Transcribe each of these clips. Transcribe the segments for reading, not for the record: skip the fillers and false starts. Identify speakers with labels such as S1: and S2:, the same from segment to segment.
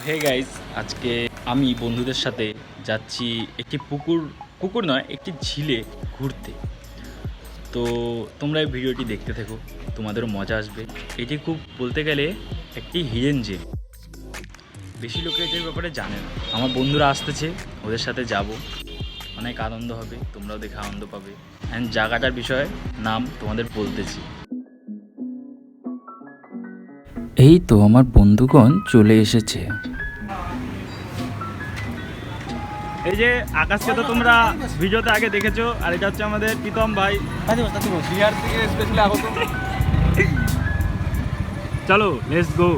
S1: Hey guys, আজকে আমি বন্ধুদের সাথে যাচ্ছি একটি পুকুর নয়, একটি ঝিলে ঘুরতে। তো তোমরা এই ভিডিওটি দেখতে থাকো, তোমাদেরও মজা আসবে। এটি খুব বলতে গেলে একটি হিডেন জেম, বেশি লোকে এটার ব্যাপারে জানে না। আমার বন্ধুরা আসতেছে, ওদের সাথে যাব, অনেক আনন্দ হবে, তোমরাও দেখে আনন্দ পাবে। অ্যান্ড জায়গাটার বিষয়ে নাম তোমাদের বলতেছি। এই তো আমার বন্ধুগণ চলে এসেছে। এই যে আকাশকে তো তোমরা ভিডিওতে আগে দেখেছো, আর এটা হচ্ছে আমাদের প্রীতম ভাই, বিহার থেকে স্পেশালি আগত। চলো লেটস গো।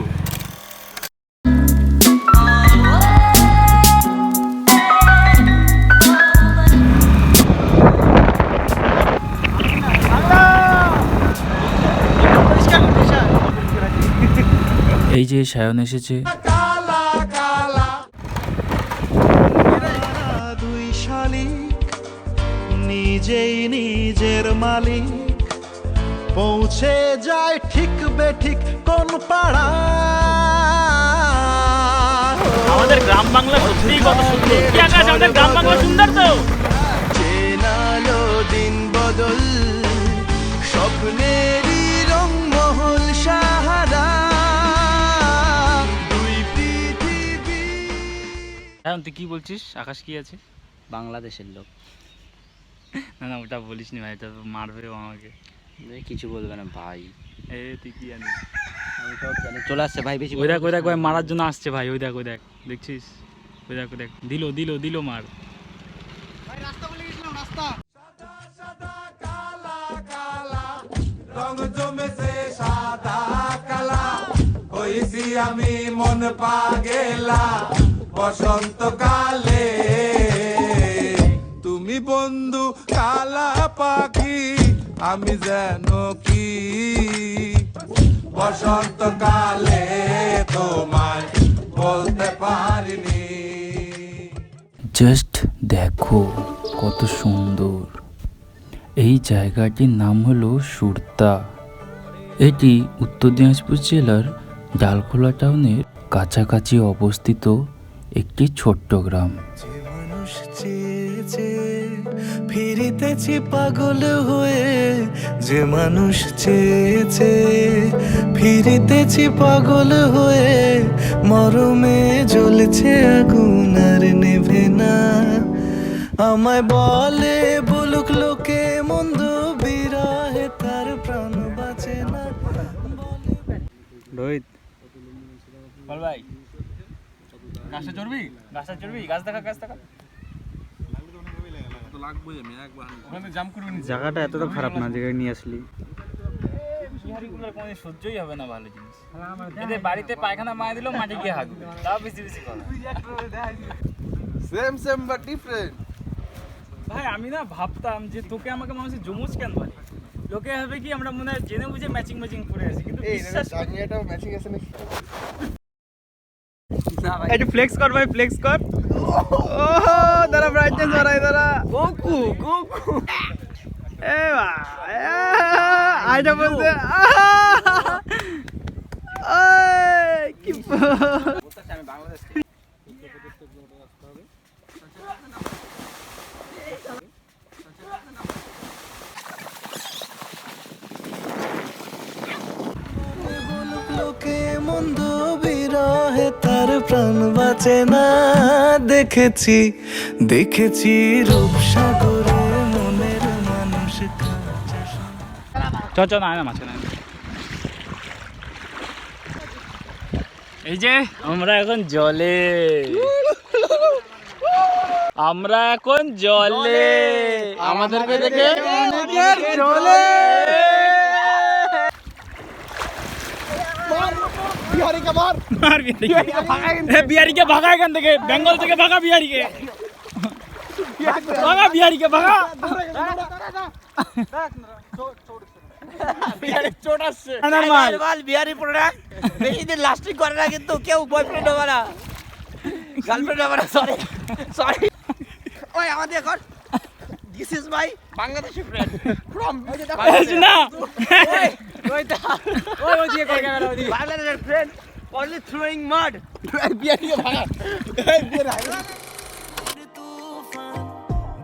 S1: এই যে সায়ন এসেছে।
S2: দুই শালিক নিজেই নিজের মালিক, পৌঁছে যায় ঠিক বেঠিক কোন পাড়া।
S1: আমাদের গ্রাম বাংলা সত্যিই কত সুন্দর। কি আকাশ, আমাদের গ্রাম বাংলা সুন্দর তো।
S2: চেনালো দিন বদল, স্বপ্নেরই রংমহল সাহারা, দুই পৃথিবী।
S1: সায়ন তুই কি বলছিস? আকাশ কি আছে?
S3: বাংলাদেশের লোক।
S1: না না, ওটা বলিস নি ভাই, এটা মারবে আমাকে।
S3: কিছু বলবে না ভাই।
S1: তুই কি জানিস?
S3: আমি সব জানি। চলে আসছে ভাই, বেশি
S1: ওই দেখ ভাই মারার জন্য আসছে ভাই। ওই দেখ দেখছিস? ওই দেখ দিল মার।
S4: রং জমেছে সাদা কালা, হইছি আমি মন পাগেলা বসন্তকালে। তুমি বন্ধু কালা পাখি, আমি যেন কি বসন্তকালে তোমায় বলতে পারিনি।
S1: জাস্ট দেখো কত সুন্দর। এই জায়গাটির নাম হলো সুরতা। এটি উত্তর দিনাজপুর জেলার ডালখোলা টাউনের কাছাকাছি অবস্থিত একটি ছোট্ট গ্রাম।
S2: যে মানুষ চেয়েছে ফিরিতেছি পাগল হয়ে, যে মানুষ চেয়েছে ফিরিতেছি পাগল হয়ে, মরমে জ্বলছে আগুন আর নেভে না। আমায় বলে বলুক লোকে মন্দ, বিরহে তার প্রাণ বাঁচে না।
S1: রোহিত বল ভাই, গাছে চড়বি? গাছ দেখা
S3: জায়গাটা এতটা খারাপ না, জায়গায় নিয়ে আসলি।
S1: সহ্যই হবে না ভালো জিনিস। এদের বাড়িতে পায়খানা মায় দিলেও মাটি গিয়ে হাঁকবে, তাও বেশি কথা।
S4: Same but different.
S1: ভাই আমি না ভাবতাম যে তোকে আমাকে মানুষের জমুজ কেন বলে, লোকে হবে কি আমরা মনে হয় জেনে বুঝে ম্যাচিং করে আছি, কিন্তু বিশ্বাস
S4: জাঙ্গিয়াটাও ম্যাচিং আছে নাকি?
S1: একটু ফ্লেক্স কর ভাই, ফ্লেক্স কর। ও দাঁড়া, ব্রাইটনেস বাড়াই, দাঁড়া। গোকু এ ভাই আইটা বলতে কি আমি বাংলাদেশ
S2: লোকে মন্দ, বিরহে তার প্রাণ বাঁচে না। দেখেছি রূপসাগরে মনের মানুষ
S1: চ না মাঝখানে। এই যে আমরা এখন জলে আমাদেরকে দেখে অনেকের জলে। বিহারিকে ভাগা এখান থেকে, বেঙ্গল থেকে ভাগা বিহারিকে ভাগা। চোট আসছে
S3: বিহারি পড়া বেশি দিন লাস্টিং করে না, কিন্তু কেউ বয়ফ্রেন্ড হবে না, গার্লফ্রেন্ড হবে না। সরি ওই আমাদের এখন this is my Bangladeshi friend from
S1: না
S3: বাংলাদেশের ফ্রেন্ড only throwing mud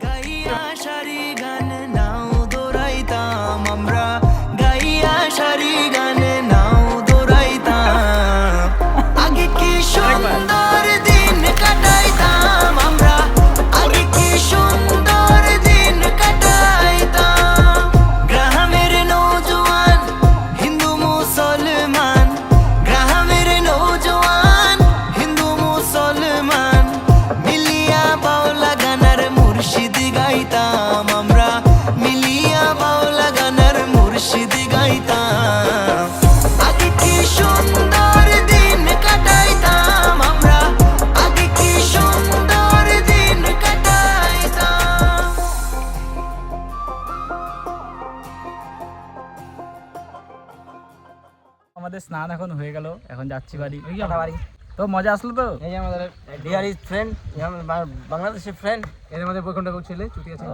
S2: গাইয়া সারি গান নাও দৌড়াইতাম আমরা, গাইয়া সারি গান নাও দৌড়াইতাম। আগে কি সুন্দর দিন কাটাইতাম আমরা, আগে কি সুন্দর দিন কাটাইতাম। গ্রামের নৌজওয়ান হিন্দু মুসলমান, গ্রামের নৌজওয়ান হিন্দু মুসলমান মিলিয়া বাউলা গানার মুর্শিদ গাইতাম আমরা, মিলিয়া বাউলা গানার মুর্শিদ গাইতাম। আগে কি সুন্দর দিন কাটাইতাম আমরা, আগে কি সুন্দর দিন কাটাইতাম।
S1: আমাদের স্নান এখন হয়ে গেল, এখন যাচ্ছি বাড়ি। তো মজা আসলো তো?
S3: এই যে আমাদের বিহারি ফ্রেন্ড, বাংলাদেশের ফ্রেন্ড,
S5: এর মধ্যে বৈকুণ্ঠ ছেলে ছুটি আছে,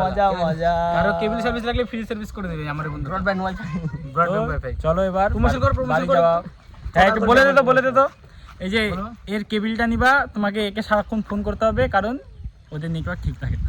S3: মজা মজা।
S5: কারো কেবল সার্ভিস লাগলে ফ্রি সার্ভিস করে দেবে আমার বন্ধু।
S3: Broadband wifi.
S5: Broadband wifi.
S1: চলো এবার
S5: প্রমোশন করো, প্রমোশন
S1: বাড়ি
S5: করো।
S1: যাওয়া। হ্যাঁ, একটু বলে দে তো। এই যে এর কেবিলটা নিবা, তোমাকে একে সারাক্ষণ ফোন করতে হবে, কারণ ওদের নেটওয়ার্ক ঠিক থাকে না।